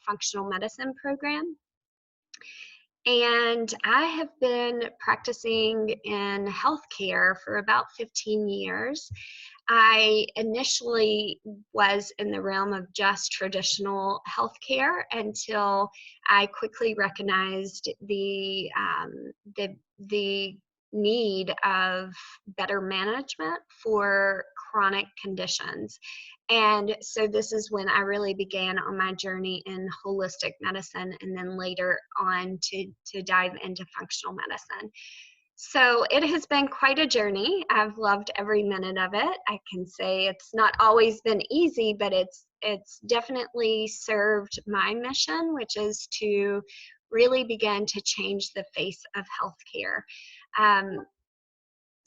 functional medicine program. And I have been practicing in healthcare for about 15 years. I initially was in the realm of just traditional healthcare until I quickly recognized the need of better management for chronic conditions. And so this is when I really began on my journey in holistic medicine, and then later on to dive into functional medicine. So it has been quite a journey. I've loved every minute of it. I can say it's not always been easy, but it's definitely served my mission, which is to really begin to change the face of healthcare.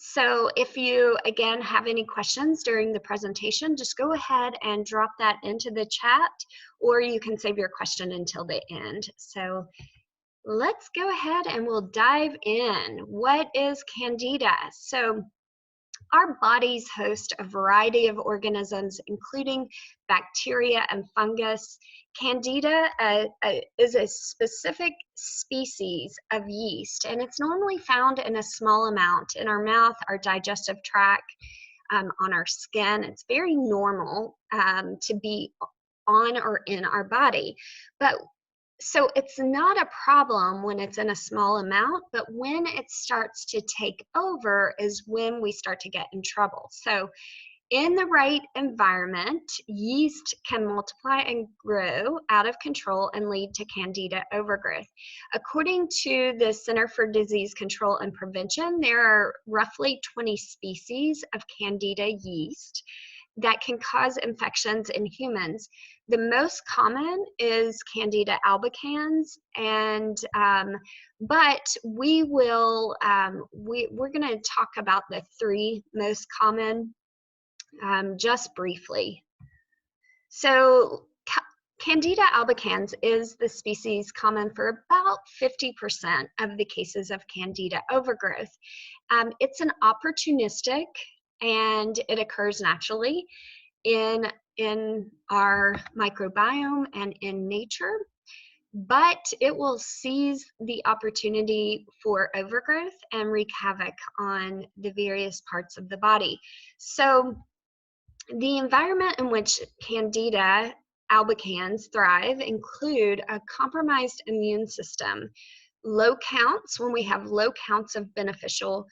So if you, again, have any questions during the presentation, just go ahead and drop that into the chat, or you can save your question until the end. So let's go ahead and we'll dive in. What is Candida? So our bodies host a variety of organisms, including bacteria and fungus. Candida is a specific species of yeast, and it's normally found in a small amount in our mouth, our digestive tract, on our skin. It's very normal to be on or in our body. So it's not a problem when it's in a small amount, but when it starts to take over is when we start to get in trouble. So in the right environment, yeast can multiply and grow out of control and lead to Candida overgrowth. According to the Center for Disease Control and Prevention, there are roughly 20 species of Candida yeast that can cause infections in humans. The most common is Candida albicans, and but we will we're going to talk about the 3 most common just briefly. So Candida albicans is the species common for about 50% of the cases of Candida overgrowth. It's an opportunistic, and it occurs naturally in our microbiome and in nature, but it will seize the opportunity for overgrowth and wreak havoc on the various parts of the body. So the environment in which Candida albicans thrive include a compromised immune system, low counts, when we have low counts of beneficial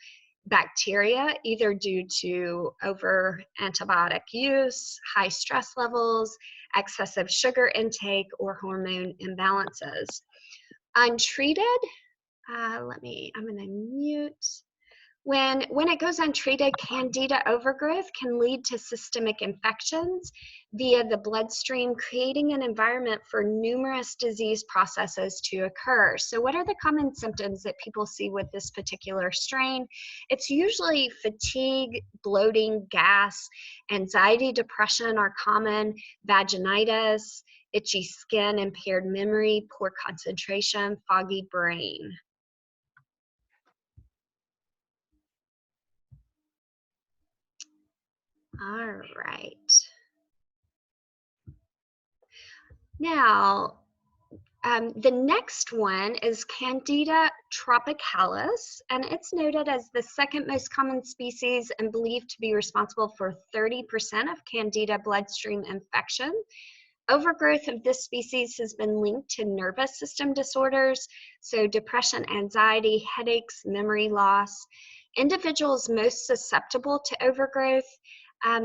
bacteria, either due to over antibiotic use, high stress levels, excessive sugar intake, or hormone imbalances. Untreated, I'm going to mute. When it goes untreated, Candida overgrowth can lead to systemic infections via the bloodstream, creating an environment for numerous disease processes to occur. So what are the common symptoms that people see with this particular strain? It's usually fatigue, bloating, gas, anxiety, depression are common, vaginitis, itchy skin, impaired memory, poor concentration, foggy brain. All right. Now, the next one is Candida tropicalis, and it's noted as the 2nd most common species and believed to be responsible for 30% of Candida bloodstream infection. Overgrowth of this species has been linked to nervous system disorders, so depression, anxiety, headaches, memory loss. Individuals most susceptible to overgrowth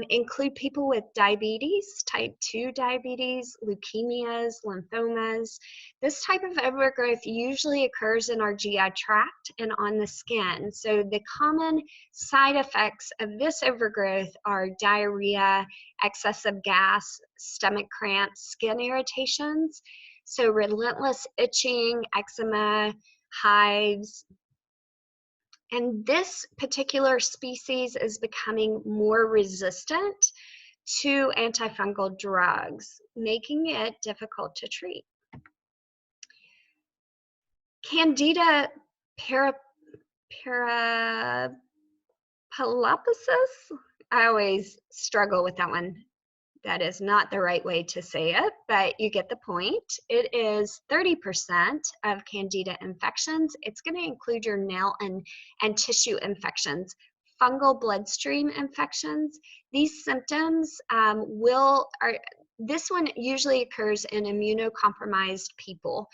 include people with diabetes, type 2 diabetes, leukemias, lymphomas. This type of overgrowth usually occurs in our GI tract and on the skin. So the common side effects of this overgrowth are diarrhea, excessive gas, stomach cramps, skin irritations, so relentless itching, eczema, hives. And this particular species is becoming more resistant to antifungal drugs, making it difficult to treat. Candida Parapsilosis, I always struggle with that one. That is not the right way to say it, but you get the point. It is 30% of Candida infections. It's going to include your nail and tissue infections, fungal bloodstream infections. These symptoms this one usually occurs in immunocompromised people.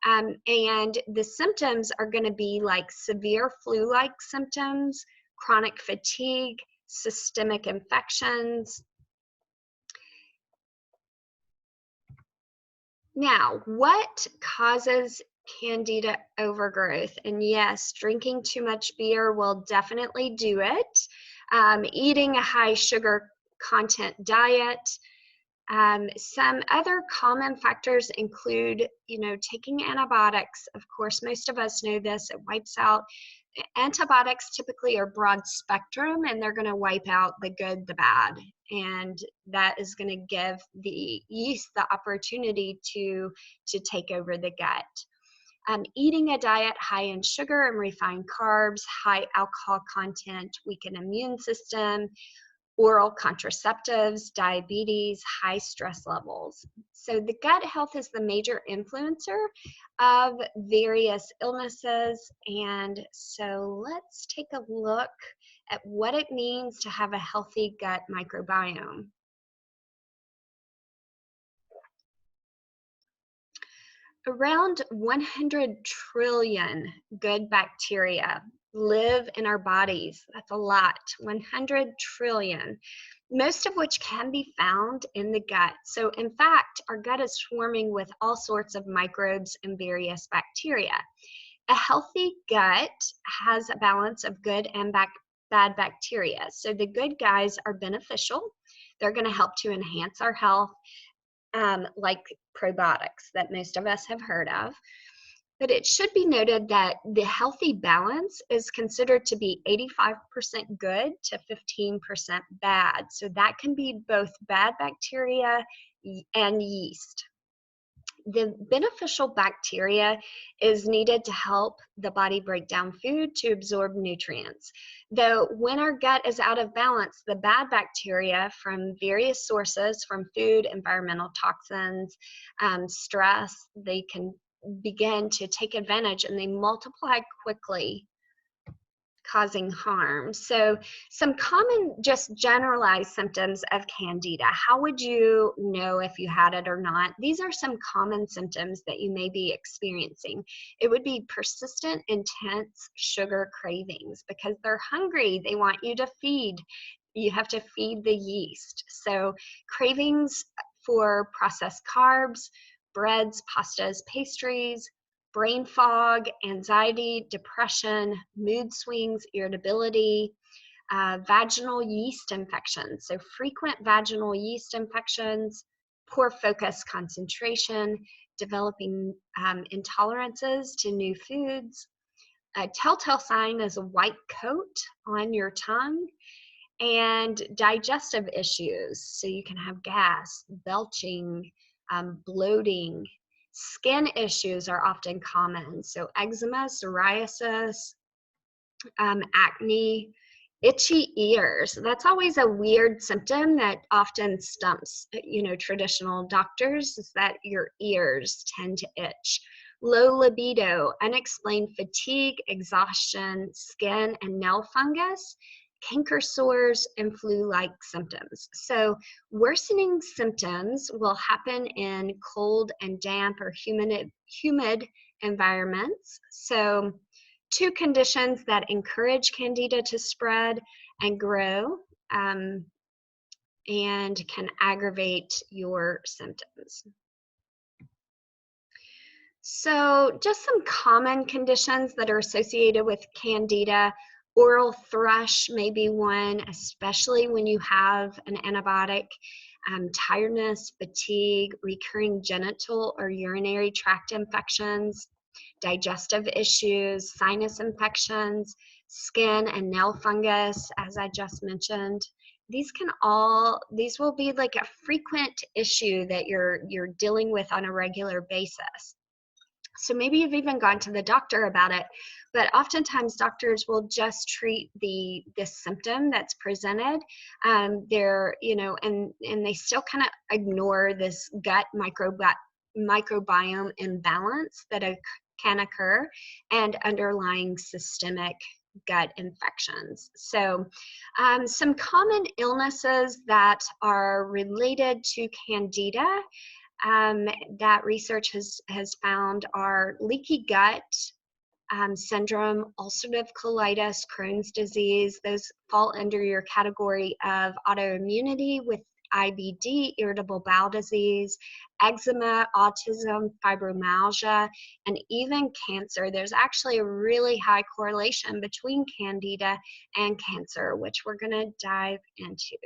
And the symptoms are going to be like severe flu-like symptoms, chronic fatigue, systemic infections. Now, what causes Candida overgrowth? And yes, drinking too much beer will definitely do it. Eating a high sugar content diet. Some other common factors include, taking antibiotics. Of course, most of us know this. It wipes out. Antibiotics typically are broad spectrum, and they're going to wipe out the good, the bad, and that is going to give the yeast the opportunity to take over the gut. Eating a diet high in sugar and refined carbs, high alcohol content, weaken immune system, oral contraceptives, diabetes, high stress levels. So the gut health is the major influencer of various illnesses. And so let's take a look at what it means to have a healthy gut microbiome. Around 100 trillion good bacteria live in our bodies. That's a lot, 100 trillion, most of which can be found in the gut. So in fact, our gut is swarming with all sorts of microbes and various bacteria. A healthy gut has a balance of good and bad bacteria. So the good guys are beneficial. They're going to help to enhance our health, like probiotics that most of us have heard of. But it should be noted that the healthy balance is considered to be 85% good to 15% bad. So that can be both bad bacteria and yeast. The beneficial bacteria is needed to help the body break down food to absorb nutrients. Though when our gut is out of balance, the bad bacteria from various sources, from food, environmental toxins, stress, they can begin to take advantage and they multiply quickly, causing harm. So some common, just generalized symptoms of Candida. How would you know if you had it or not? These are some common symptoms that you may be experiencing. It would be persistent, intense sugar cravings because they're hungry. They want you to feed. You have to feed the yeast. So cravings for processed carbs, breads, pastas, pastries, brain fog, anxiety, depression, mood swings, irritability, vaginal yeast infections. So frequent vaginal yeast infections, poor focus, concentration, developing intolerances to new foods. A telltale sign is a white coat on your tongue, and digestive issues. So you can have gas, belching, bloating. Skin issues are often common. So eczema, psoriasis, acne, itchy ears. That's always a weird symptom that often stumps, traditional doctors, is that your ears tend to itch. Low libido, unexplained fatigue, exhaustion, skin and nail fungus, canker sores, and flu-like symptoms. So worsening symptoms will happen in cold and damp or humid environments. So two conditions that encourage Candida to spread and grow and can aggravate your symptoms. So just some common conditions that are associated with Candida. Oral thrush may be one, especially when you have an antibiotic. Tiredness, fatigue, recurring genital or urinary tract infections, digestive issues, sinus infections, skin and nail fungus, as I just mentioned. These will be like a frequent issue that you're dealing with on a regular basis. So maybe you've even gone to the doctor about it, but oftentimes doctors will just treat the symptom that's presented. They're, you know, and they still kind of ignore this gut microbiome imbalance that can occur and underlying systemic gut infections. So some common illnesses that are related to Candida that research has found are leaky gut syndrome, ulcerative colitis, Crohn's disease. Those fall under your category of autoimmunity with IBD, irritable bowel disease, eczema, autism, fibromyalgia, and even cancer. There's actually a really high correlation between Candida and cancer, which we're going to dive into.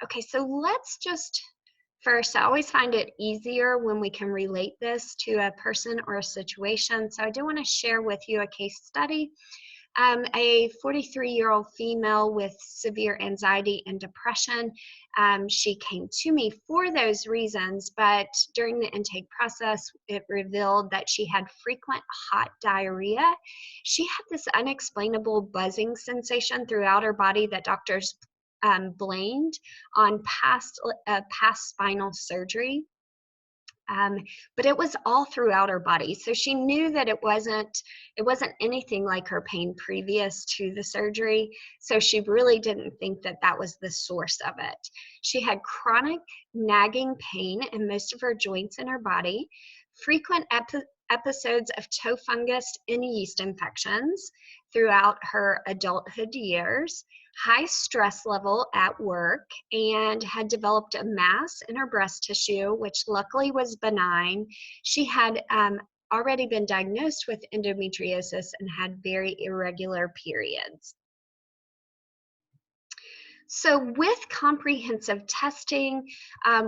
Okay, so let's just first, I always find it easier when we can relate this to a person or a situation. So I do want to share with you a case study. A 43-year-old female with severe anxiety and depression. She came to me for those reasons, but during the intake process, it revealed that she had frequent hot diarrhea. She had this unexplainable buzzing sensation throughout her body that doctors blamed on past spinal surgery. But it was all throughout her body. So she knew that it wasn't anything like her pain previous to the surgery. So she really didn't think that that was the source of it. She had chronic nagging pain in most of her joints in her body, frequent episodes of toe fungus and yeast infections throughout her adulthood years, high stress level at work, and had developed a mass in her breast tissue, which luckily was benign. She had already been diagnosed with endometriosis and had very irregular periods. So with comprehensive testing,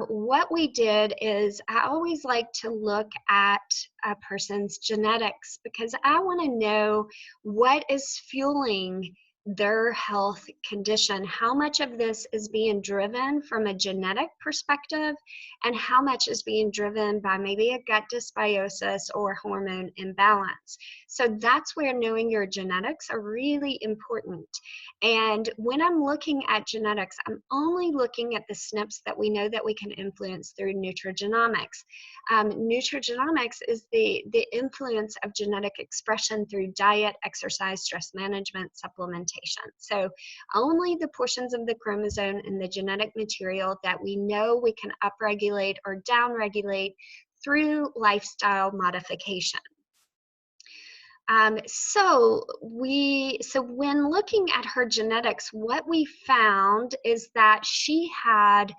what we did is I always like to look at a person's genetics because I want to know what is fueling their health condition, how much of this is being driven from a genetic perspective and how much is being driven by maybe a gut dysbiosis or hormone imbalance. So that's where knowing your genetics are really important. And when I'm looking at genetics, I'm only looking at the SNPs that we know that we can influence through nutrigenomics. Nutrigenomics is the influence of genetic expression through diet, exercise, stress management, supplementation. So only the portions of the chromosome and the genetic material that we know we can upregulate or downregulate through lifestyle modification. So when looking at her genetics, what we found is that she had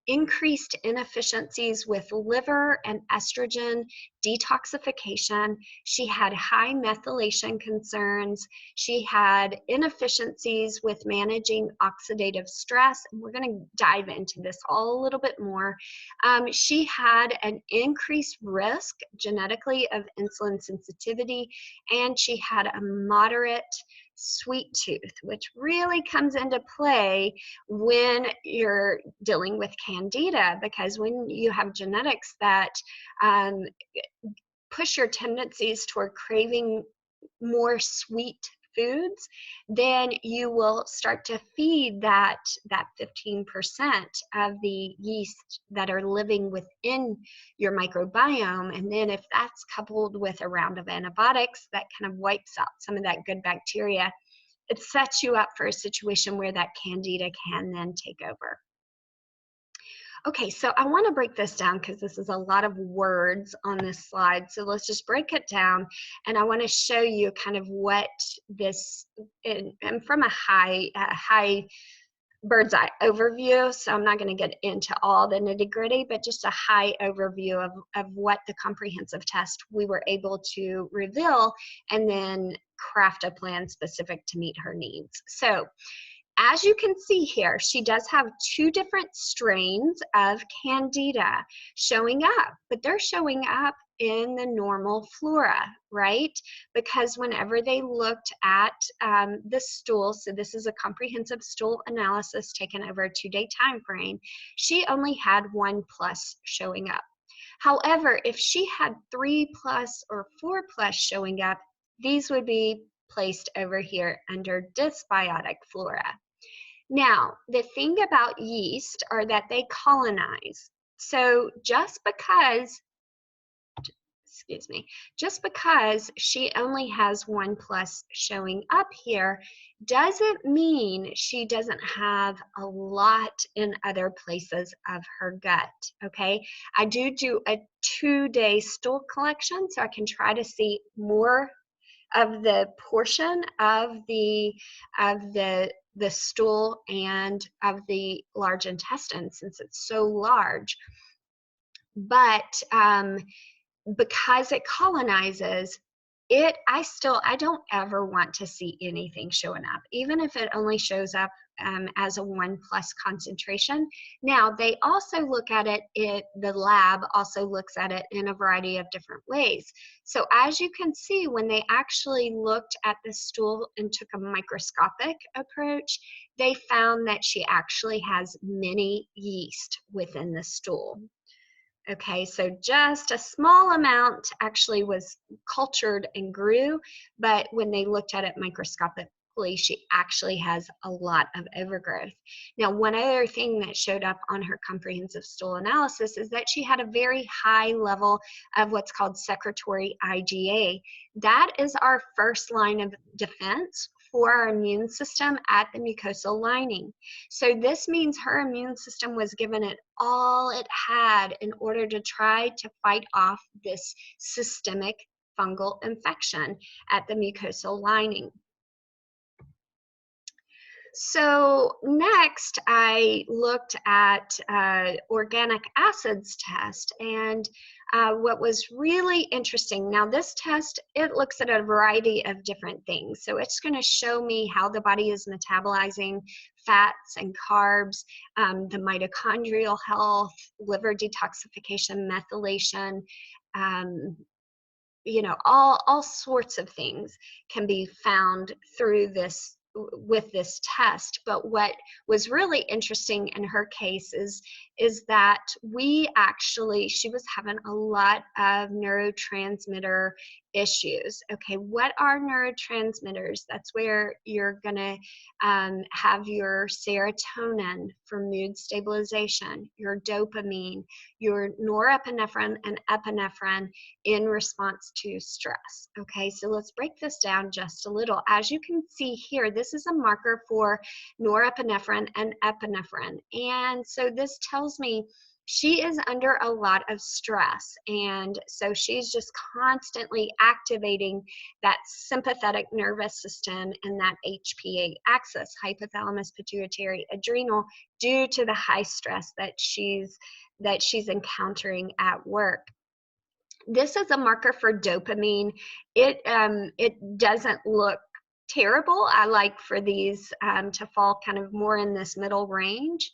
increased inefficiencies with liver and estrogen detoxification. She had high methylation concerns. She had inefficiencies with managing oxidative stress. And we're going to dive into this all a little bit more. She had an increased risk genetically of insulin sensitivity, and she had a moderate sweet tooth, which really comes into play when you're dealing with Candida, because when you have genetics that push your tendencies toward craving more sweet foods, then you will start to feed that 15% of the yeast that are living within your microbiome. And then if that's coupled with a round of antibiotics, that kind of wipes out some of that good bacteria. It sets you up for a situation where that Candida can then take over. Okay, so I want to break this down because this is a lot of words on this slide. So let's just break it down, and I want to show you kind of what this, and from a high bird's eye overview. So I'm not going to get into all the nitty gritty, but just a high overview of what the comprehensive test we were able to reveal, and then craft a plan specific to meet her needs. So as you can see here, she does have two different strains of Candida showing up, but they're showing up in the normal flora, right? Because whenever they looked at the stool, so this is a comprehensive stool analysis taken over a 2-day time frame, she only had 1+ showing up. However, if she had 3+ or 4+ showing up, these would be placed over here under dysbiotic flora. Now, the thing about yeast are that they colonize. So just because she only has 1+ showing up here doesn't mean she doesn't have a lot in other places of her gut, okay? I do a 2-day stool collection, so I can try to see more of the portion of the stool and of the large intestine, since it's so large. But because it colonizes it, I don't ever want to see anything showing up, even if it only shows up as a 1+ concentration. Now, they also look at the lab also looks at it in a variety of different ways. So as you can see, when they actually looked at the stool and took a microscopic approach, they found that she actually has many yeast within the stool. Okay, so just a small amount actually was cultured and grew, but when they looked at it microscopically, she actually has a lot of overgrowth. Now, one other thing that showed up on her comprehensive stool analysis is that she had a very high level of what's called secretory IgA. That is our first line of defense for our immune system at the mucosal lining. So this means her immune system was given it all it had in order to try to fight off this systemic fungal infection at the mucosal lining. So next, I looked at organic acids test, and what was really interesting, now this test, it looks at a variety of different things. So it's going to show me how the body is metabolizing fats and carbs, the mitochondrial health, liver detoxification, methylation, you know, all sorts of things can be found through this with this test. But what was really interesting in her case is that she was having a lot of neurotransmitter issues. Okay, what are neurotransmitters? That's where you're gonna have your serotonin for mood stabilization, your dopamine, your norepinephrine and epinephrine in response to stress. Okay, so let's break this down just a little. As you can see here, this is a marker for norepinephrine and epinephrine. And so this tells me she is under a lot of stress, and so she's just constantly activating that sympathetic nervous system and that HPA axis, hypothalamus, pituitary, adrenal, due to the high stress that she's encountering at work. This is a marker for dopamine. It doesn't look terrible. I like for these to fall kind of more in this middle range.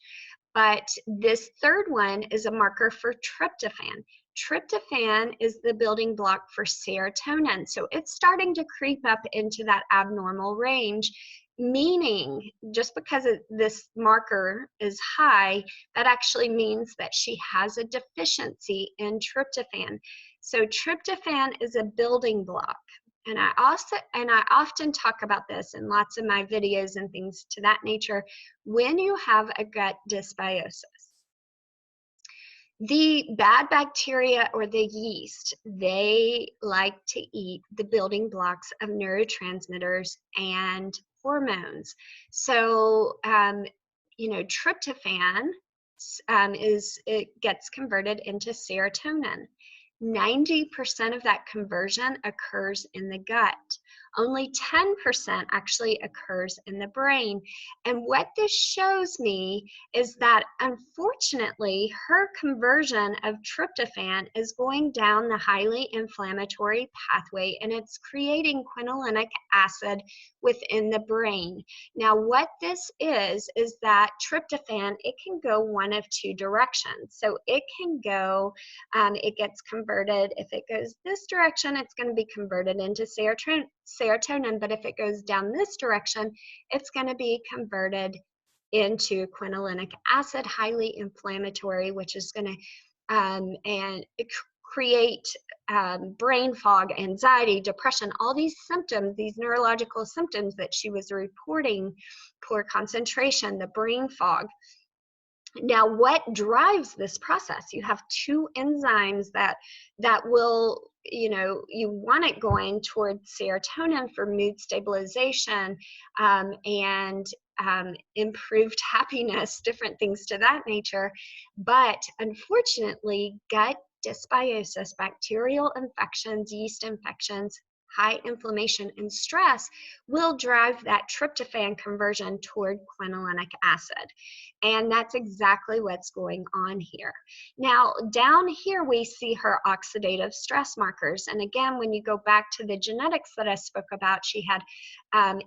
But this third one is a marker for tryptophan. Tryptophan is the building block for serotonin. So it's starting to creep up into that abnormal range, meaning just because this marker is high, that actually means that she has a deficiency in tryptophan. So tryptophan is a building block. And I often talk about this in lots of my videos and things to that nature. When you have a gut dysbiosis, the bad bacteria or the yeast, they like to eat the building blocks of neurotransmitters and hormones. So, you know, tryptophan it gets converted into serotonin. 90% of that conversion occurs in the gut. Only 10% actually occurs in the brain. And what this shows me is that unfortunately, her conversion of tryptophan is going down the highly inflammatory pathway, and it's creating quinolinic acid within the brain. Now, what this is that tryptophan, it can go one of two directions. So it can go, it gets converted, if it goes this direction, it's going to be converted into serotonin, but if it goes down this direction, it's going to be converted into quinolinic acid, highly inflammatory, which is going to and create brain fog, anxiety, depression, all these symptoms, these neurological symptoms that she was reporting, poor concentration, the brain fog. Now, what drives this process? You have two enzymes that will, you want it going towards serotonin for mood stabilization, and improved happiness, different things to that nature. But unfortunately, gut dysbiosis, bacterial infections, yeast infections, high inflammation, and stress will drive that tryptophan conversion toward quinolinic acid. And that's exactly what's going on here. Now, down here, we see her oxidative stress markers. And again, when you go back to the genetics that I spoke about, she had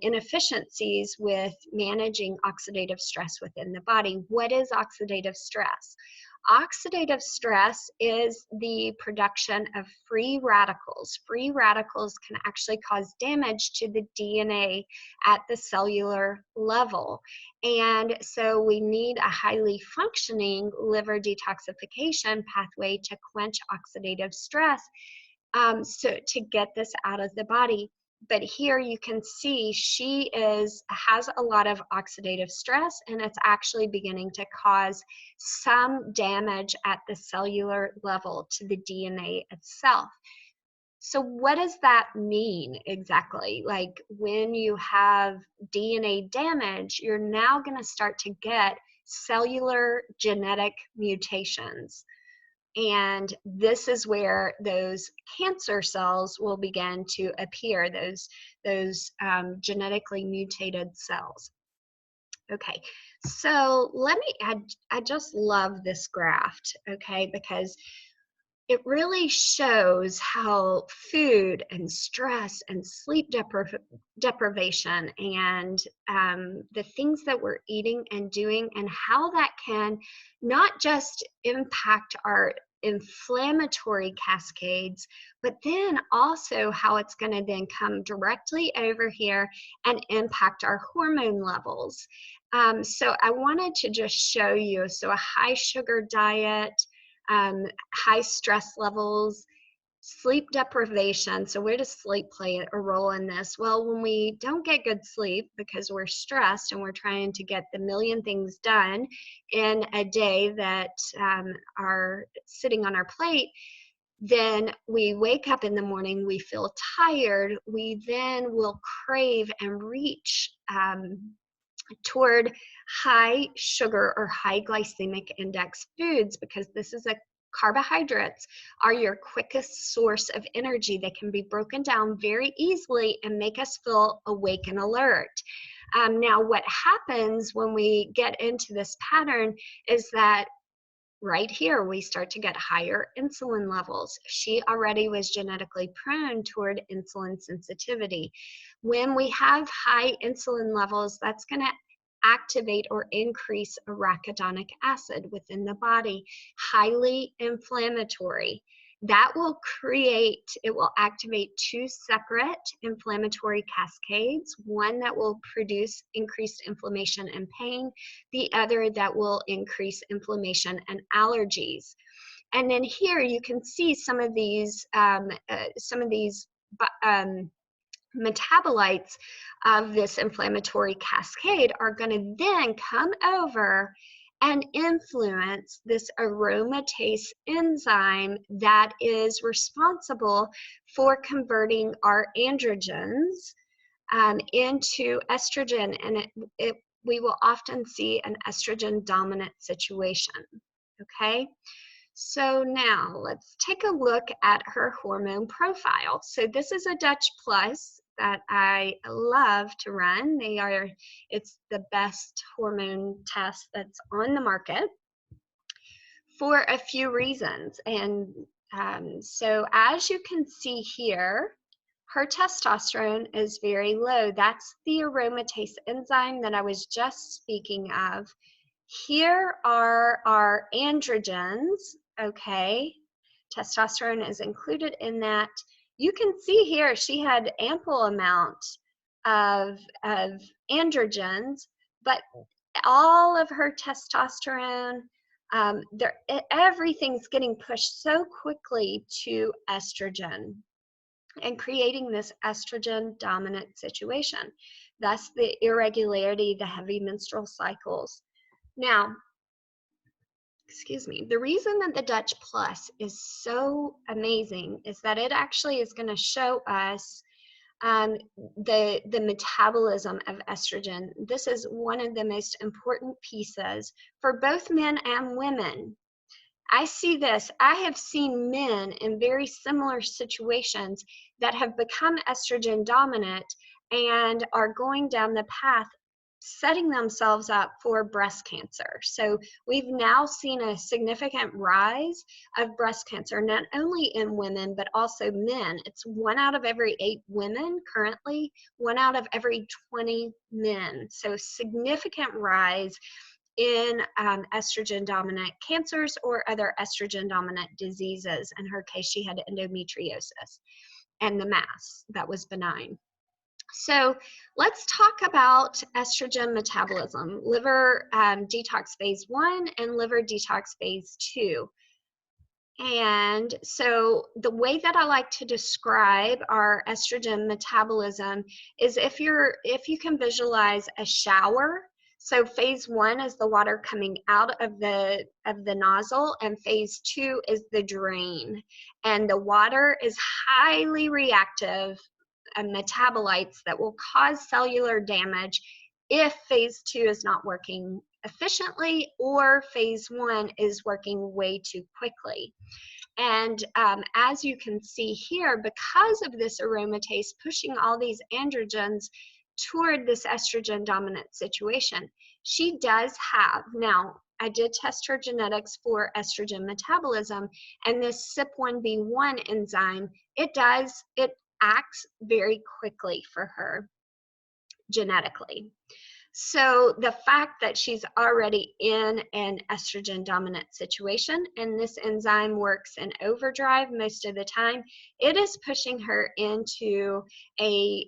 inefficiencies with managing oxidative stress within the body. What is oxidative stress? Oxidative stress is the production of free radicals. Free radicals can actually cause damage to the DNA at the cellular level. And so we need a highly functioning liver detoxification pathway to quench oxidative stress, so to get this out of the body. But here you can see she has a lot of oxidative stress, and it's actually beginning to cause some damage at the cellular level to the DNA itself. So what does that mean exactly? Like, when you have DNA damage, you're now going to start to get cellular genetic mutations. And this is where those cancer cells will begin to appear, those genetically mutated cells. Okay, so I just love this graph, okay, because it really shows how food and stress and sleep deprivation and the things that we're eating and doing, and how that can not just impact our inflammatory cascades, but then also how it's going to then come directly over here and impact our hormone levels. So I wanted to just show you, so a high sugar diet, high stress levels, sleep deprivation. So where does sleep play a role in this? Well, when we don't get good sleep because we're stressed and we're trying to get the million things done in a day that are sitting on our plate, then we wake up in the morning, we feel tired, we then will crave and reach toward high sugar or high glycemic index foods, because this is carbohydrates are your quickest source of energy. They can be broken down very easily and make us feel awake and alert. Now, what happens when we get into this pattern is that right here, we start to get higher insulin levels. She already was genetically prone toward insulin sensitivity. When we have high insulin levels, that's going to activate or increase arachidonic acid within the body, highly inflammatory. That will activate two separate inflammatory cascades, one that will produce increased inflammation and pain, the other that will increase inflammation and allergies. And then here you can see some of these metabolites of this inflammatory cascade are going to then come over and influence this aromatase enzyme that is responsible for converting our androgens into estrogen, and we will often see an estrogen dominant situation. Okay, so now let's take a look at her hormone profile. So this is a Dutch Plus that I love to run. It's the best hormone test that's on the market for a few reasons. And so as you can see here, her testosterone is very low. That's the aromatase enzyme that I was just speaking of. Here are our androgens, okay? Testosterone is included in that. You can see here she had ample amount of androgens, but all of her testosterone Everything's getting pushed so quickly to estrogen and creating this estrogen dominant situation. Thus the irregularity, the heavy menstrual cycles. Now, excuse me, the reason that the Dutch Plus is so amazing is that it actually is going to show us the metabolism of estrogen. This is one of the most important pieces for both men and women. I see this. I have seen men in very similar situations that have become estrogen dominant and are going down the path setting themselves up for breast cancer. So we've now seen a significant rise of breast cancer, not only in women, but also men. It's 1 out of every 8 women currently, 1 out of every 20 men. So significant rise in estrogen dominant cancers or other estrogen dominant diseases. In her case, she had endometriosis and the mass that was benign. So let's talk about estrogen metabolism, liver detox phase 1 and liver detox phase 2. And so the way that I like to describe our estrogen metabolism is if you can visualize a shower. So phase 1 is the water coming out of the nozzle, and phase 2 is the drain. And the water is highly reactive metabolites that will cause cellular damage if phase 2 is not working efficiently or phase 1 is working way too quickly. And as you can see here, because of this aromatase pushing all these androgens toward this estrogen dominant situation, she does have, now I did test her genetics for estrogen metabolism, and this CYP1B1 enzyme, it acts very quickly for her genetically. So the fact that she's already in an estrogen dominant situation and this enzyme works in overdrive most of the time, it is pushing her into a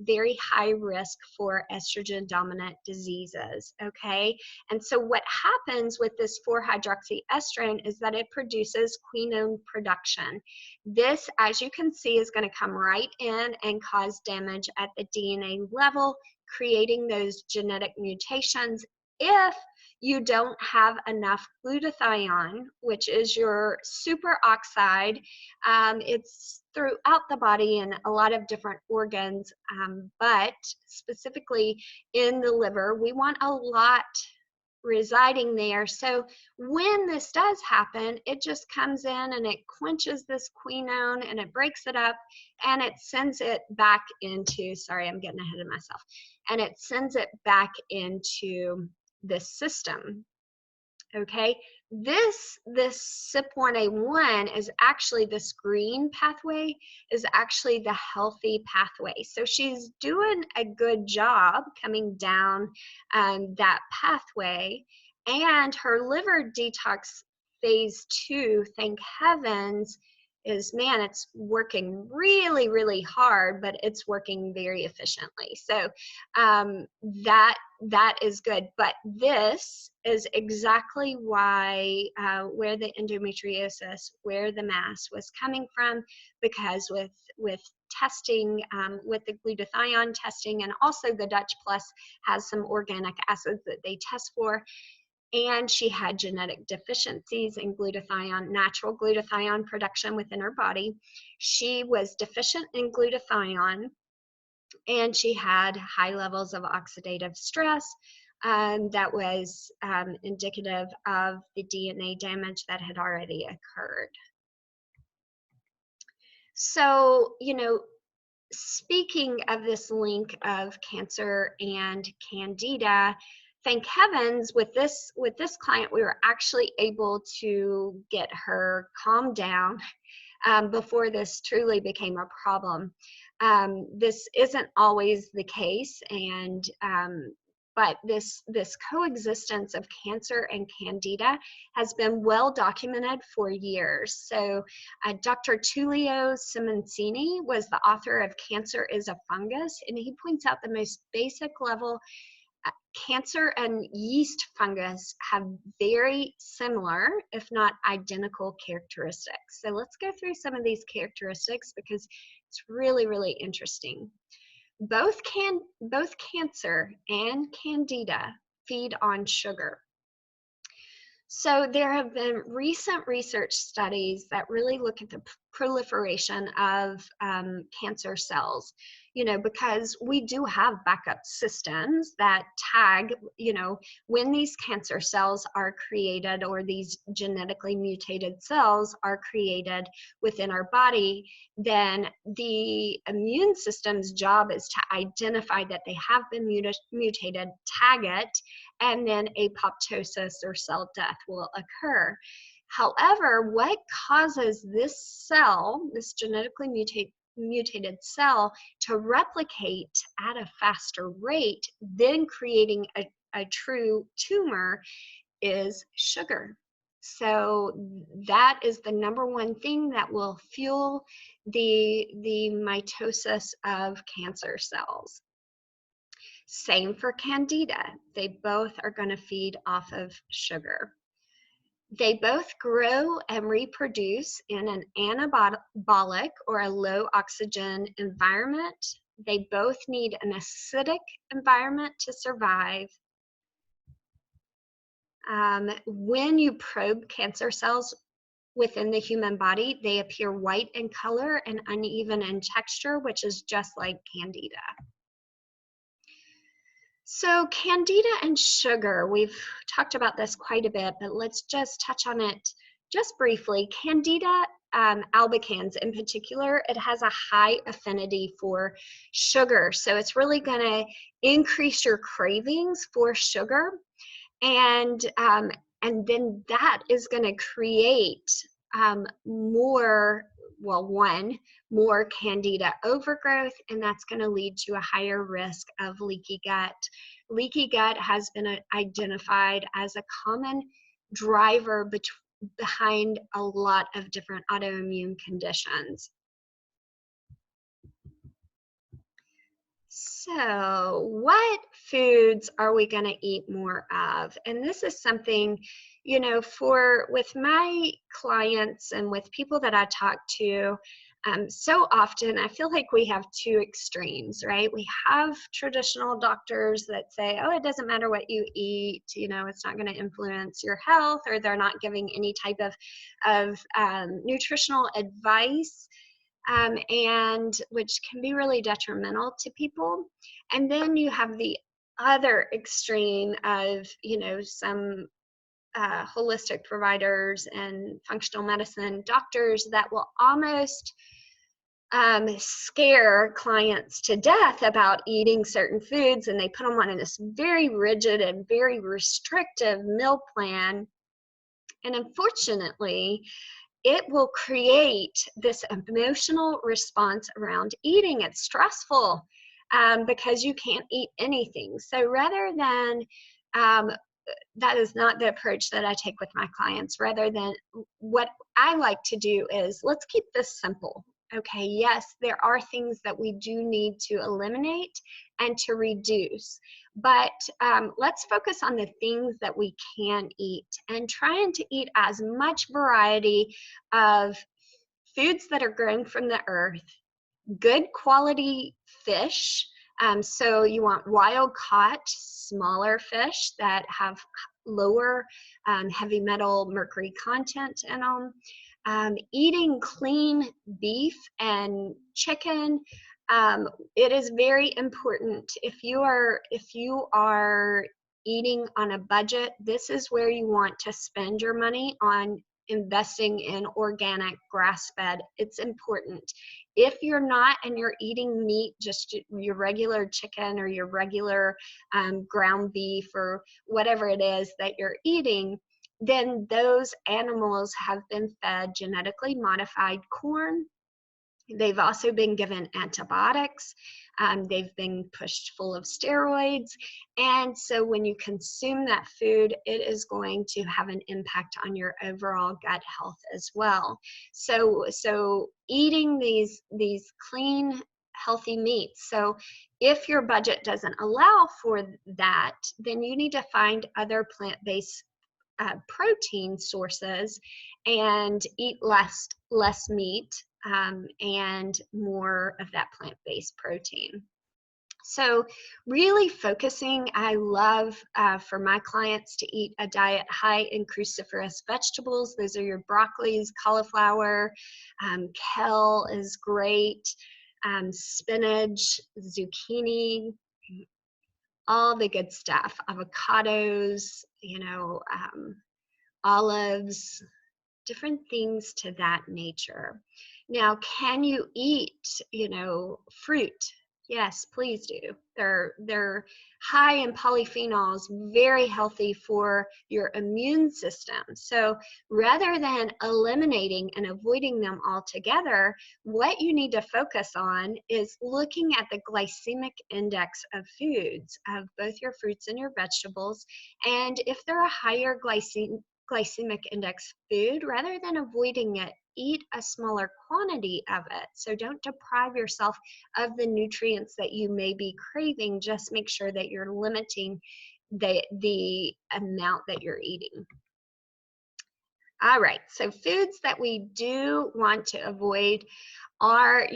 very high risk for estrogen dominant diseases, okay? And so what happens with this 4-hydroxyestrogen is that it produces quinone production. This, as you can see, is going to come right in and cause damage at the DNA level, creating those genetic mutations if you don't have enough glutathione, which is your superoxide. It's throughout the body in a lot of different organs, but specifically in the liver, we want a lot residing there. So when this does happen, it just comes in and it quenches this quinone and it breaks it up and it sends it back into, sorry, I'm getting ahead of myself, and it sends it back into this system. Okay, this CYP1A1 is actually, this green pathway is actually the healthy pathway. So she's doing a good job coming down that pathway, and her liver detox phase 2, thank heavens, is, man, it's working really, really hard, but it's working very efficiently. So that is good. But this is exactly why where the endometriosis, where the mass was coming from, because with testing, with the glutathione testing, and also the Dutch Plus has some organic acids that they test for, and she had genetic deficiencies in glutathione, natural glutathione production within her body. She was deficient in glutathione, and she had high levels of oxidative stress that was indicative of the DNA damage that had already occurred. So, you know, speaking of this link of cancer and Candida, thank heavens with this client, we were actually able to get her calmed down before this truly became a problem. This isn't always the case, and but this coexistence of cancer and Candida has been well documented for years. So Dr. Tullio Simoncini was the author of Cancer is a Fungus, and he points out the most basic level cancer and yeast fungus have very similar, if not identical, characteristics. So let's go through some of these characteristics because it's really, really interesting. Both cancer and candida feed on sugar. So there have been recent research studies that really look at the proliferation of cancer cells, because we do have backup systems that tag, when these cancer cells are created or these genetically mutated cells are created within our body, then the immune system's job is to identify that they have been mutated, tag it, and then apoptosis or cell death will occur. However, what causes this cell, this genetically mutated cell, to replicate at a faster rate than creating a true tumor is sugar. So that is the number one thing that will fuel the mitosis of cancer cells. Same for candida. They both are going to feed off of sugar. They both grow and reproduce in an anabolic or a low oxygen environment. They both need an acidic environment to survive. When you probe cancer cells within the human body, they appear white in color and uneven in texture, which is just like candida. So candida and sugar, we've talked about this quite a bit, but let's just touch on it just briefly. Candida albicans in particular, it has a high affinity for sugar. So it's really going to increase your cravings for sugar. And then that is going to create more candida overgrowth, and that's going to lead to a higher risk of leaky gut. Leaky gut has been identified as a common driver behind a lot of different autoimmune conditions. So what foods are we going to eat more of? And this is something, with my clients and with people that I talk to, so often I feel like we have two extremes, right? We have traditional doctors that say, oh, it doesn't matter what you eat, it's not going to influence your health, or they're not giving any type of nutritional advice. And which can be really detrimental to people. And then you have the other extreme of, some holistic providers and functional medicine doctors that will almost scare clients to death about eating certain foods, and they put them on this very rigid and very restrictive meal plan. And unfortunately, it will create this emotional response around eating. It's stressful because you can't eat anything. So rather than, that is not the approach that I take with my clients. Rather than, what I like to do is, let's keep this simple. Okay, yes, there are things that we do need to eliminate and to reduce, but let's focus on the things that we can eat and trying to eat as much variety of foods that are grown from the earth, good quality fish. So you want wild caught, smaller fish that have lower heavy metal mercury content in them. Eating clean beef and chicken. It is very important. If you are eating on a budget, this is where you want to spend your money on investing in organic grass-fed. It's important. If you're not and you're eating meat, just your regular chicken or your regular ground beef or whatever it is that you're eating, then those animals have been fed genetically modified corn. They've also been given antibiotics. They've been pushed full of steroids. And so when you consume that food, it is going to have an impact on your overall gut health as well. So eating these clean healthy meats. So if your budget doesn't allow for that, then you need to find other plant-based protein sources and eat less meat and more of that plant-based protein. So really focusing, I love for my clients to eat a diet high in cruciferous vegetables. Those are your broccolis, cauliflower, kale is great, spinach, zucchini, all the good stuff, avocados, olives, different things to that nature. Now, can you eat, fruit? Yes, please do. They're high in polyphenols, very healthy for your immune system. So rather than eliminating and avoiding them altogether, what you need to focus on is looking at the glycemic index of foods, of both your fruits and your vegetables. And if they're a higher glycemic index food, rather than avoiding it, eat a smaller quantity of it. So don't deprive yourself of the nutrients that you may be craving. Just make sure that you're limiting the amount that you're eating. All right, so foods that we do want to avoid are,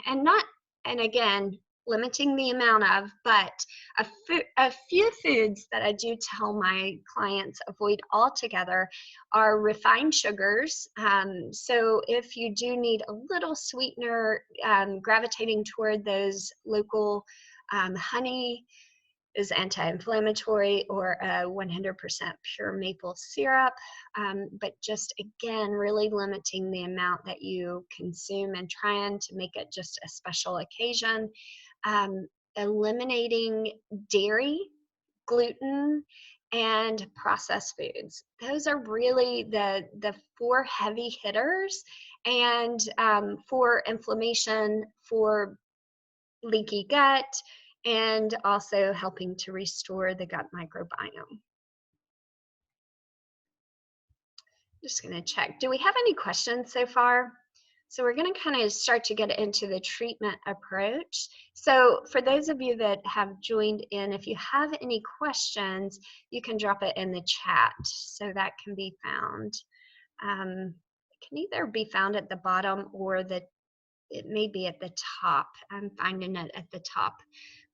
and again, limiting the amount of, but a few foods that I do tell my clients avoid altogether are refined sugars. So if you do need a little sweetener, gravitating toward those local honey is anti-inflammatory, or a 100% pure maple syrup, but just again really limiting the amount that you consume and trying to make it just a special occasion. Eliminating dairy, gluten, and processed foods. Those are really the 4 heavy hitters, and for inflammation, for leaky gut, and also helping to restore the gut microbiome. Just going to check. Do we have any questions so far? So we're going to kind of start to get into the treatment approach. So for those of you that have joined in, if you have any questions, you can drop it in the chat so that can be found. It can either be found at the bottom or it may be at the top. I'm finding it at the top.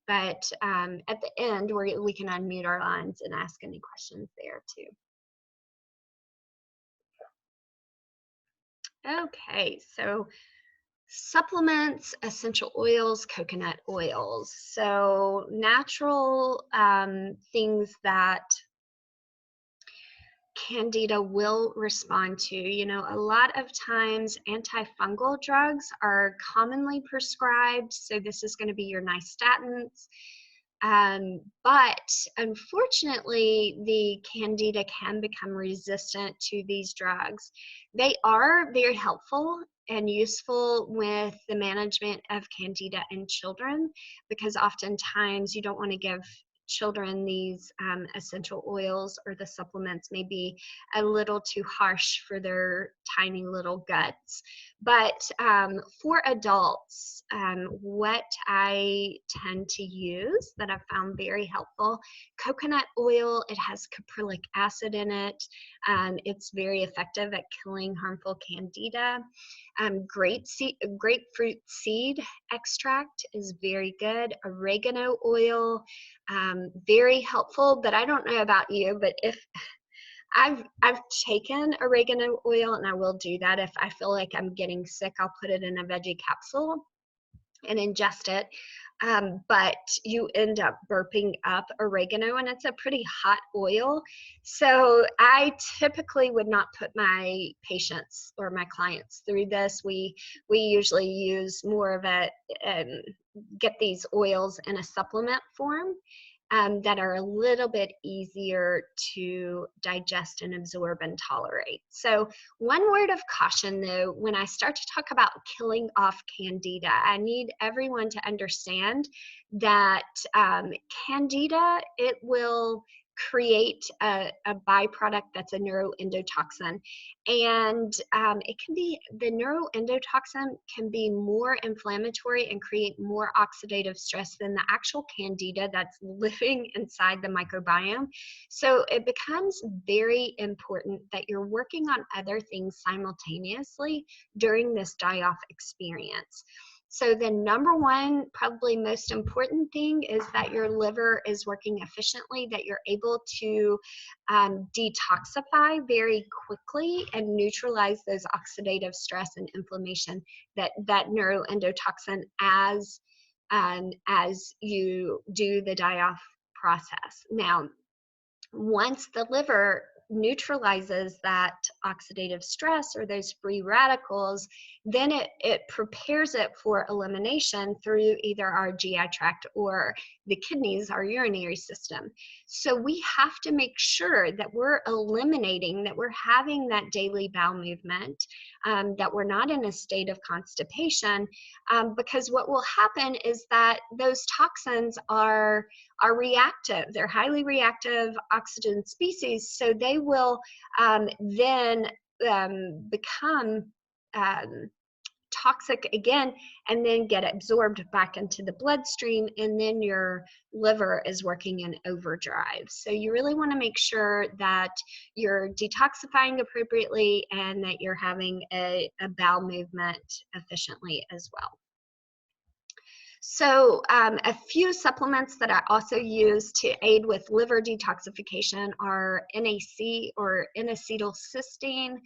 But at the end, we can unmute our lines and ask any questions there too. Okay, so supplements, essential oils, coconut oils. So natural things that Candida will respond to. A lot of times antifungal drugs are commonly prescribed. So this is going to be your nystatins. But unfortunately, the Candida can become resistant to these drugs. They are very helpful and useful with the management of Candida in children, because oftentimes you don't want to give children these essential oils, or the supplements may be a little too harsh for their tiny little guts. But for adults, what I tend to use that I've found very helpful, coconut oil. It has caprylic acid in it. It's very effective at killing harmful Candida. Grapefruit seed extract is very good. Oregano oil, very helpful. But I don't know about you, but if I've taken oregano oil, and I will do that if I feel like I'm getting sick. I'll put it in a veggie capsule and ingest it. But you end up burping up oregano, and it's a pretty hot oil. So I typically would not put my patients or my clients through this. We usually use more of get these oils in a supplement form that are a little bit easier to digest and absorb and tolerate. So one word of caution though, when I start to talk about killing off Candida, I need everyone to understand that Candida, it will create a byproduct that's a neuroendotoxin. And it can be, the neuroendotoxin can be more inflammatory and create more oxidative stress than the actual candida that's living inside the microbiome. So it becomes very important that you're working on other things simultaneously during this die-off experience. So the number one, probably most important thing is that your liver is working efficiently, that you're able to detoxify very quickly and neutralize those oxidative stress and inflammation that neuroendotoxin as you do the die-off process. Now, once the liver neutralizes that oxidative stress or those free radicals, then it prepares it for elimination through either our GI tract or the kidneys, our urinary system. So we have to make sure that we're eliminating, that we're having that daily bowel movement, that we're not in a state of constipation, because what will happen is that those toxins are reactive. They're highly reactive oxygen species, so they will then become toxic again and then get absorbed back into the bloodstream, and then your liver is working in overdrive. So you really want to make sure that you're detoxifying appropriately and that you're having a bowel movement efficiently as well. So a few supplements that I also use to aid with liver detoxification are NAC or N-acetylcysteine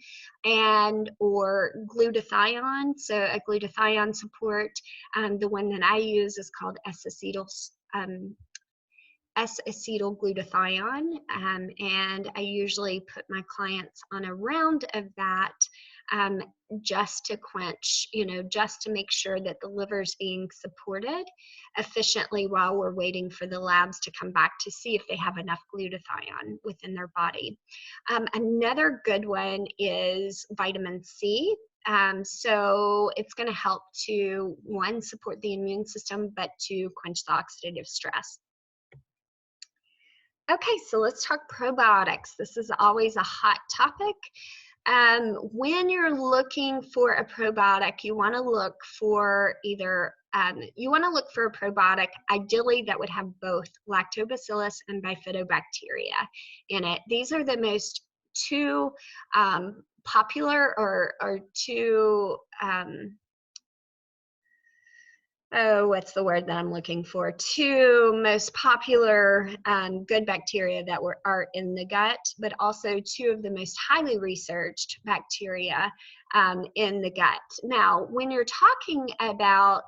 and or glutathione. So a glutathione support, the one that I use is called S-acetylglutathione, and I usually put my clients on a round of that just to quench, just to make sure that the liver's being supported efficiently while we're waiting for the labs to come back to see if they have enough glutathione within their body. Another good one is vitamin C. So it's going to help to, one, support the immune system, but to quench the oxidative stress. Okay, so let's talk probiotics. This is always a hot topic. When you're looking for a probiotic, you want to look for either, you want to look for a probiotic ideally that would have both lactobacillus and bifidobacteria in it. These are the most two popular or two, what's the word that I'm looking for? Two most popular good bacteria that are in the gut, but also two of the most highly researched bacteria in the gut. Now, when you're talking about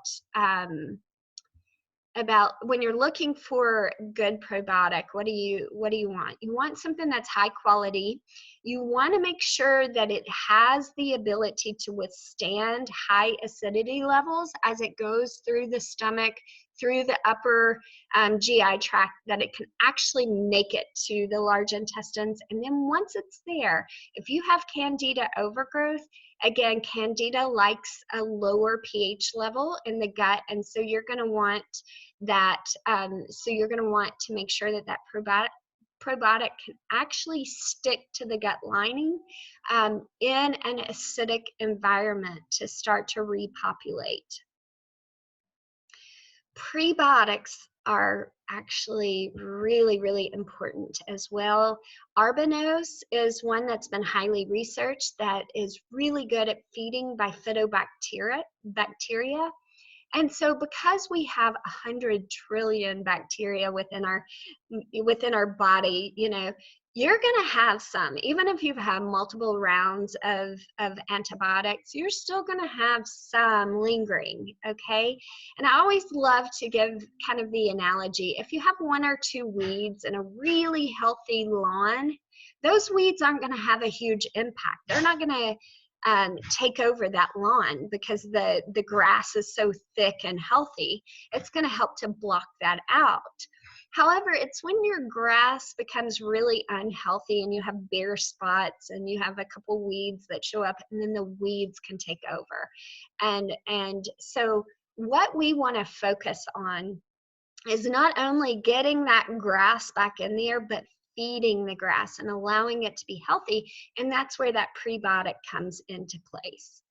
when you're looking for good probiotic, what do you want? You want something that's high quality. You want to make sure that it has the ability to withstand high acidity levels as it goes through the stomach, through the upper GI tract, that it can actually make it to the large intestines. And then once it's there, if you have Candida overgrowth, again, Candida likes a lower pH level in the gut, and so you're going to want that. So you're going to want to make sure that that probiotic can actually stick to the gut lining in an acidic environment to start to repopulate. Prebiotics are actually really, really important as well. Arbanose is one that's been highly researched that is really good at feeding bifidobacteria. And so because we have 100 trillion bacteria within our body, you're going to have some. Even if you've had multiple rounds of antibiotics, you're still going to have some lingering, okay? And I always love to give kind of the analogy. If you have one or two weeds in a really healthy lawn, those weeds aren't going to have a huge impact. They're not going to take over that lawn because the grass is so thick and healthy. It's going to help to block that out. However, it's when your grass becomes really unhealthy and you have bare spots and you have a couple weeds that show up, and then the weeds can take over. And so what we want to focus on is not only getting that grass back in there, but feeding the grass and allowing it to be healthy. And that's where that prebiotic comes into place.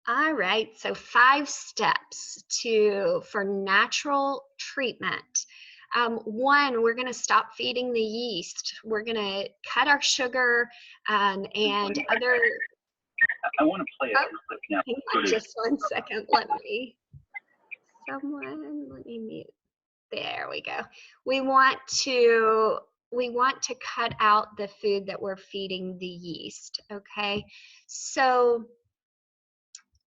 All right, so 5 steps for natural treatment. 1, we're going to stop feeding the yeast. We're going to cut our sugar and other. I want to play it real quick now. Hang on just 1 second. Let me mute. There we go. We want to cut out the food that we're feeding the yeast. Okay, so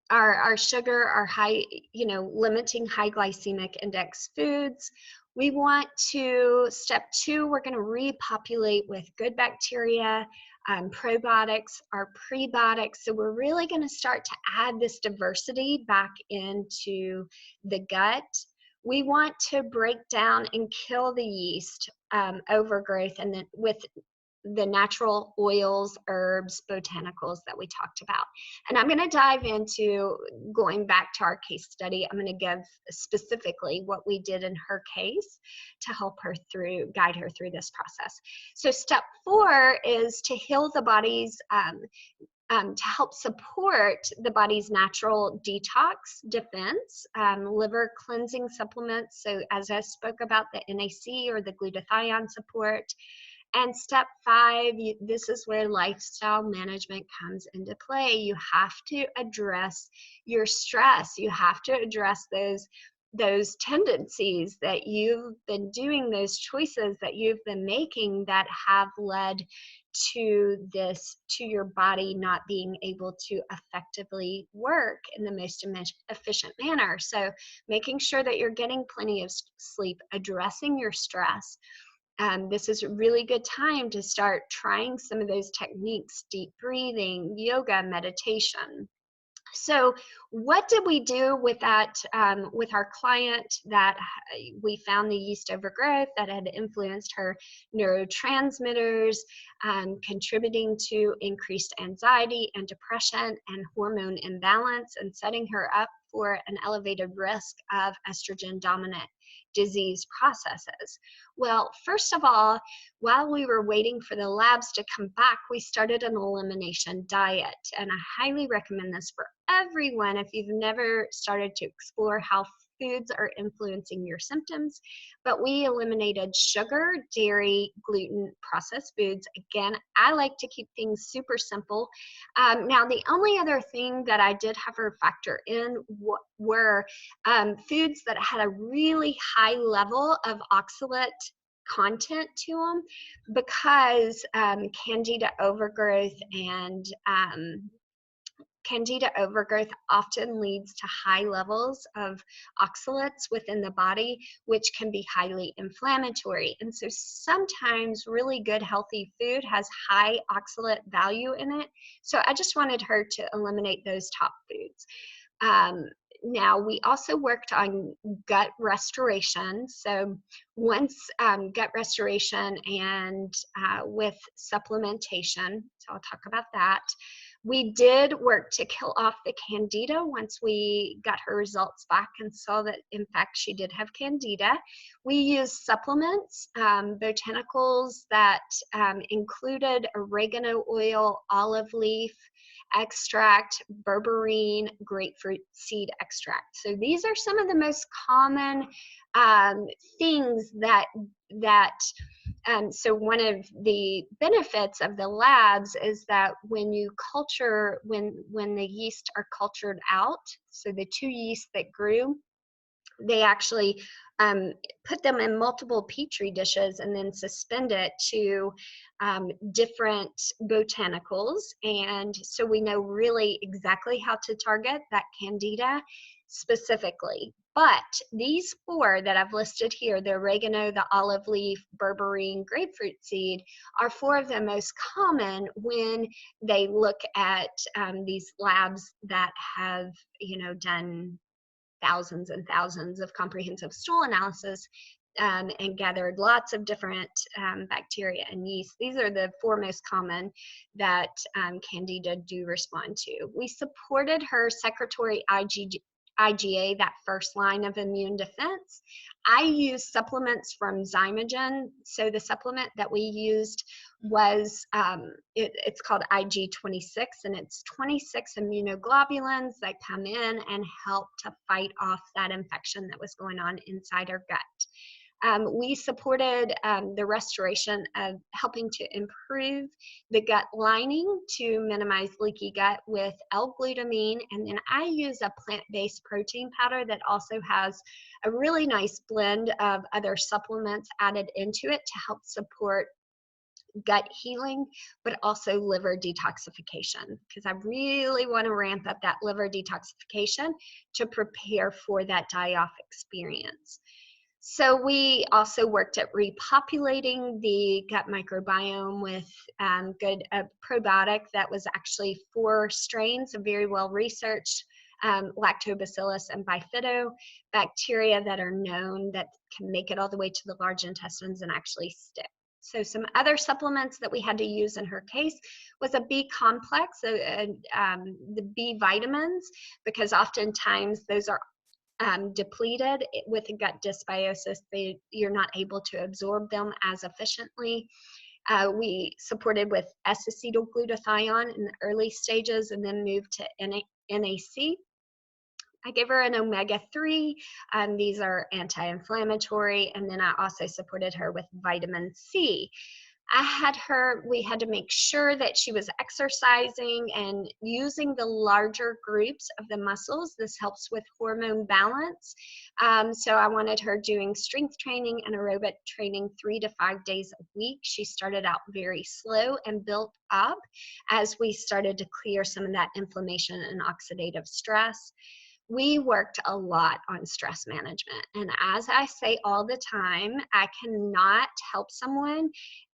our sugar, our high, limiting high glycemic index foods. We want to, step 2, we're going to repopulate with good bacteria, probiotics, our prebiotics. So we're really going to start to add this diversity back into the gut. We want to break down and kill the yeast overgrowth, and then with the natural oils, herbs, botanicals that we talked about. And I'm going to dive into, going back to our case study, I'm going to give specifically what we did in her case to help her guide her through this process. So step 4 is to heal the body's, to help support the body's natural detox defense, liver cleansing supplements. So as I spoke about, the NAC or the glutathione support. And step 5, this is where lifestyle management comes into play. You have to address your stress. You have to address those tendencies that you've been doing, those choices that you've been making that have led to your body not being able to effectively work in the most efficient manner. So making sure that you're getting plenty of sleep, addressing your stress. This is a really good time to start trying some of those techniques: deep breathing, yoga, meditation. So what did we do with that, with our client that we found the yeast overgrowth that had influenced her neurotransmitters, contributing to increased anxiety and depression and hormone imbalance, and setting her up for an elevated risk of estrogen dominant disease processes? Well, first of all, while we were waiting for the labs to come back, we started an elimination diet. And I highly recommend this for everyone if you've never started to explore how foods are influencing your symptoms. But we eliminated sugar, dairy, gluten, processed foods. Again, I like to keep things super simple. Now, the only other thing that I did have her factor in were foods that had a really high level of oxalate content to them, because Candida overgrowth and Candida overgrowth often leads to high levels of oxalates within the body, which can be highly inflammatory. And so sometimes really good healthy food has high oxalate value in it. So I just wanted her to eliminate those top foods. Now, we also worked on gut restoration. So once gut restoration and with supplementation, so I'll talk about that. We did work to kill off the Candida once we got her results back and saw that, in fact, she did have Candida. We used supplements, botanicals that included oregano oil, olive leaf extract, berberine, grapefruit seed extract. So these are some of the most common things so one of the benefits of the labs is that when you culture, when the yeast are cultured out, so the 2 yeasts that grew, they actually put them in multiple petri dishes and then suspend it to different botanicals. And so we know really exactly how to target that Candida specifically. But these 4 that I've listed here, the oregano, the olive leaf, berberine, grapefruit seed, are 4 of the most common when they look at these labs that have, done thousands and thousands of comprehensive stool analysis and gathered lots of different bacteria and yeast. These are the 4 most common that Candida do respond to. We supported her secretory IgA, that first line of immune defense. I use supplements from Zymogen. So the supplement that we used was, it's called IG26, and it's 26 immunoglobulins that come in and help to fight off that infection that was going on inside our gut. We supported the restoration of helping to improve the gut lining to minimize leaky gut with L-glutamine, and then I use a plant-based protein powder that also has a really nice blend of other supplements added into it to help support gut healing, but also liver detoxification, because I really want to ramp up that liver detoxification to prepare for that die-off experience. So we also worked at repopulating the gut microbiome with good probiotic that was actually 4 strains of very well researched lactobacillus and bifido bacteria that are known that can make it all the way to the large intestines and actually stick. So some other supplements that we had to use in her case was a B complex, the B vitamins, because oftentimes those are depleted with a gut dysbiosis. You're not able to absorb them as efficiently. We supported with S-acetylglutathione in the early stages and then moved to NAC. I gave her an omega-3. These are anti-inflammatory, and then I also supported her with vitamin C. We had to make sure that she was exercising and using the larger groups of the muscles. This helps with hormone balance. So I wanted her doing strength training and aerobic training 3 to 5 days a week. She started out very slow and built up as we started to clear some of that inflammation and oxidative stress. We worked a lot on stress management. And as I say all the time, I cannot help someone.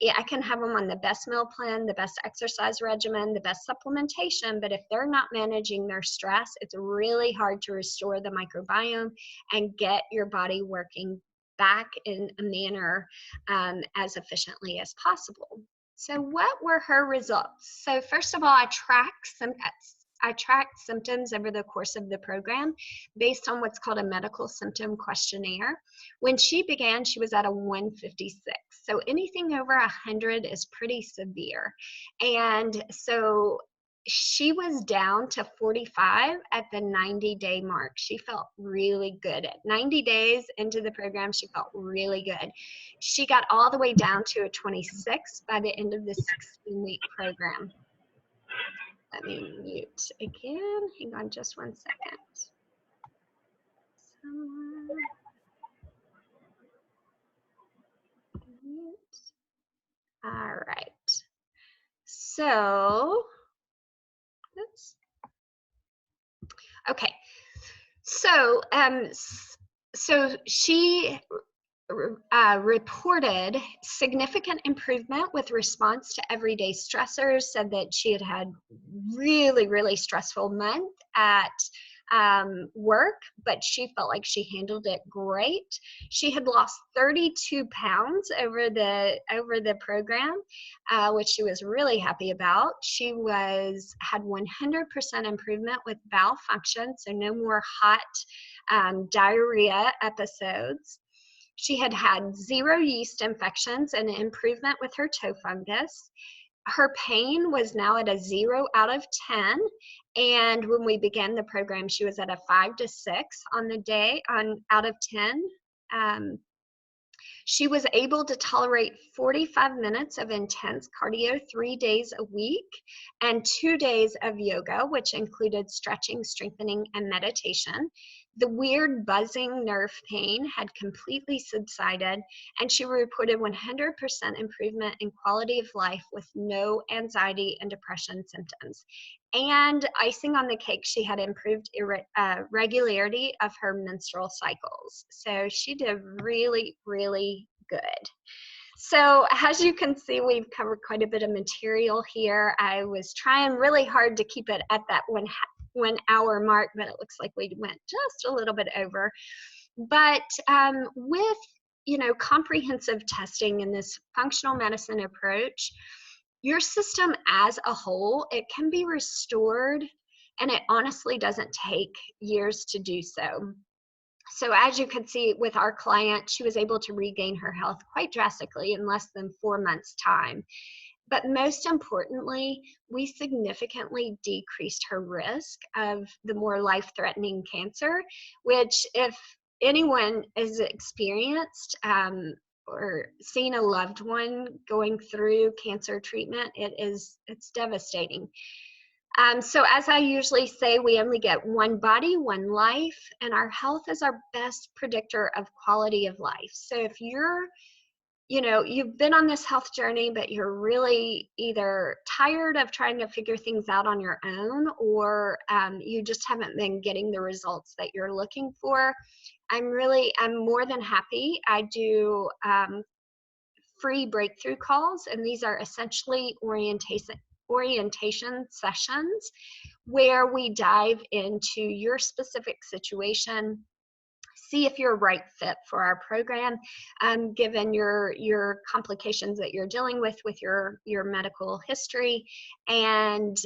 I can have them on the best meal plan, the best exercise regimen, the best supplementation, but if they're not managing their stress, it's really hard to restore the microbiome and get your body working back in a manner as efficiently as possible. So what were her results? So first of all, I tracked symptoms over the course of the program based on what's called a medical symptom questionnaire. When she began, she was at a 156. So anything over 100 is pretty severe. And so she was down to 45 at the 90-day mark. She felt really good. At 90 days into the program, she felt really good. She got all the way down to a 26 by the end of the 16-week program. Let me mute again. Hang on just one second. Mute. All right. So, oops. Okay. So, so she reported significant improvement with response to everyday stressors, said that she had had really, really stressful month at work, but she felt like she handled it great. She had lost 32 pounds over the program, which she was really happy about. She had 100% improvement with bowel function, so no more hot diarrhea episodes. She had had 0 yeast infections and improvement with her toe fungus. Her pain was now at a 0 out of 10. And when we began the program, she was at a 5 to 6 on the day out of 10. She was able to tolerate 45 minutes of intense cardio 3 days a week and 2 days of yoga, which included stretching, strengthening, and meditation. The weird buzzing nerve pain had completely subsided, and she reported 100% improvement in quality of life with no anxiety and depression symptoms. And icing on the cake, she had improved regularity of her menstrual cycles. So she did really, really good. So as you can see, we've covered quite a bit of material here. I was trying really hard to keep it at that 1 hour mark, but it looks like we went just a little bit over. But with comprehensive testing in this functional medicine approach, your system as a whole, it can be restored and it honestly doesn't take years to do so. So as you can see with our client, she was able to regain her health quite drastically in less than 4 months' time. But most importantly, we significantly decreased her risk of the more life-threatening cancer, which if anyone has experienced or seen a loved one going through cancer treatment, it's devastating. So as I usually say, we only get one body, one life, and our health is our best predictor of quality of life. So if you've been on this health journey, but you're really either tired of trying to figure things out on your own, or you just haven't been getting the results that you're looking for, I'm more than happy. I do free breakthrough calls, and these are essentially orientation sessions where we dive into your specific situation, see if you're a right fit for our program, given your complications that you're dealing with your medical history, and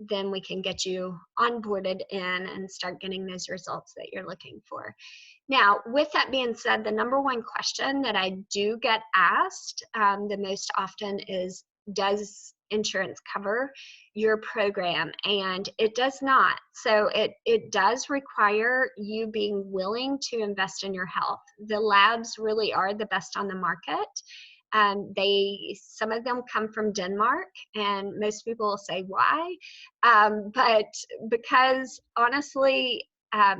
then we can get you onboarded in and start getting those results that you're looking for. Now, with that being said, the number one question that I do get asked the most often is, does insurance cover your program? And it does not. So it does require you being willing to invest in your health. The labs really are the best on the market. Some of them come from Denmark, and most people will say why, but because honestly, have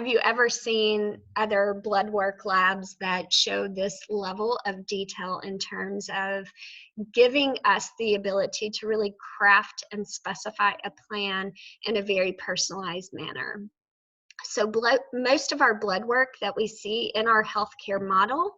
you ever seen other blood work labs that show this level of detail in terms of giving us the ability to really craft and specify a plan in a very personalized manner? So most of our blood work that we see in our healthcare model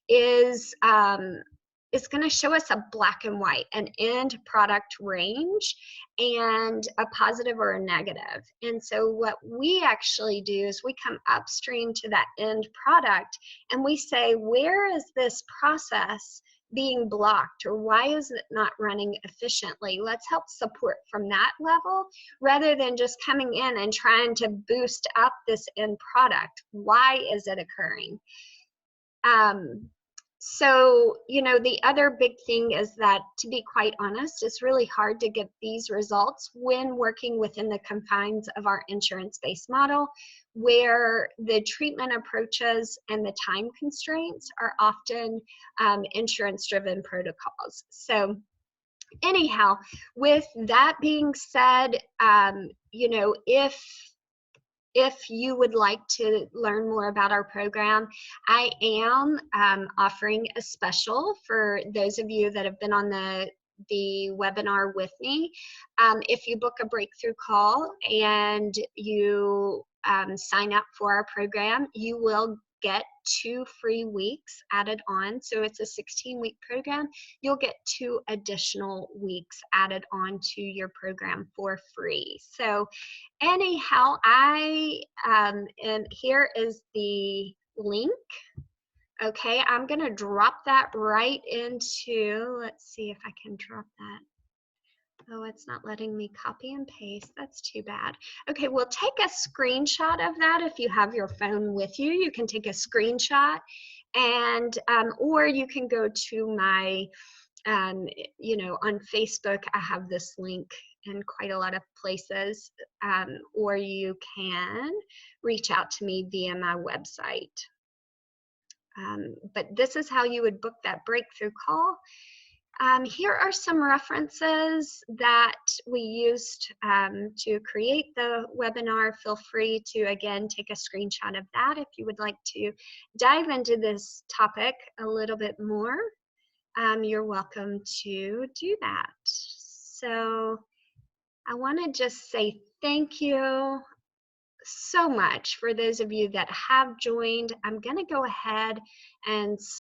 is going to show us a black and white, an end product range, and a positive or a negative. And so what we actually do is we come upstream to that end product and we say, where is this process being blocked, or why is it not running efficiently? Let's help support from that level rather than just coming in and trying to boost up this end product. Why is it occurring? So, the other big thing is that, to be quite honest, it's really hard to get these results when working within the confines of our insurance-based model, where the treatment approaches and the time constraints are often insurance-driven protocols. So anyhow, with that being said, if you would like to learn more about our program, I am offering a special for those of you that have been on the webinar with me. If you book a breakthrough call and you sign up for our program, you will get 2 free weeks added on. So it's a 16-week program. You'll get 2 additional weeks added on to your program for free. So anyhow, and here is the link. Okay, I'm going to drop that right into, let's see if I can drop that. Oh, it's not letting me copy and paste. That's too bad. Okay, well, take a screenshot of that. If you have your phone with you, you can take a screenshot, and or you can go to my, on Facebook, I have this link in quite a lot of places, or you can reach out to me via my website. But this is how you would book that breakthrough call. Here are some references that we used to create the webinar. Feel free to, again, take a screenshot of that if you would like to dive into this topic a little bit more. You're welcome to do that. So I want to just say thank you so much for those of you that have joined. I'm going to go ahead and